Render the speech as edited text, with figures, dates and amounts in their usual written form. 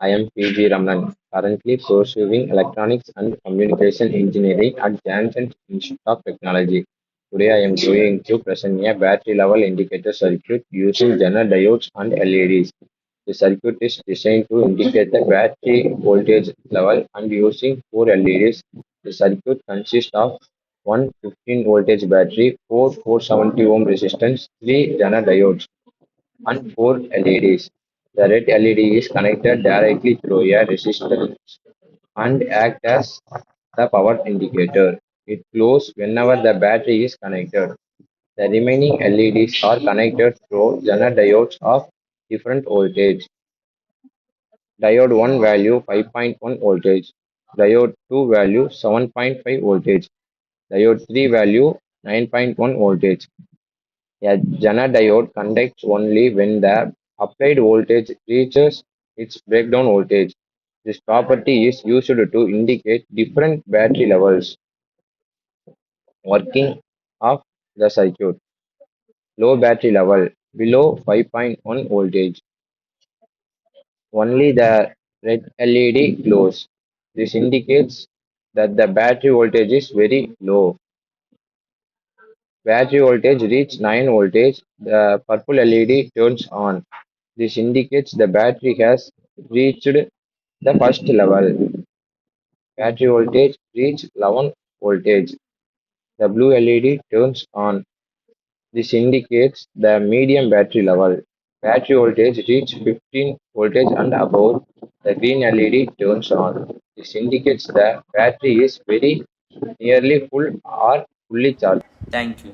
I am PG Ramanan, currently pursuing Electronics and Communication Engineering at Janssen Institute of Technology. Today I am going to present a battery level indicator circuit using Zener diodes and LEDs. The circuit is designed to indicate the battery voltage level and using four LEDs. The circuit consists of one 15 voltage battery, four 470 ohm resistance, three Zener diodes, and four LEDs. The red LED is connected directly through a resistor and act as the power indicator. It glows whenever the battery is connected. The remaining LEDs are connected through Zener diodes of different voltage. Diode 1 value 5.1 voltage, diode 2 value 7.5 voltage, diode 3 value 9.1 voltage. A Zener diode conducts only when the applied voltage reaches its breakdown voltage. This property is used to indicate different battery levels. Working of the circuit. Low battery level below 5.1 voltage. Only the red LED glows. This indicates that the battery voltage is very low. Battery voltage reach 9 voltage. The purple LED turns on. This indicates the battery has reached the first level. Battery voltage reach 11 voltage. The blue LED turns on. This indicates the medium battery level. Battery voltage reach 15 voltage and above. The green LED turns on. This indicates the battery is very nearly full or fully charged. Thank you.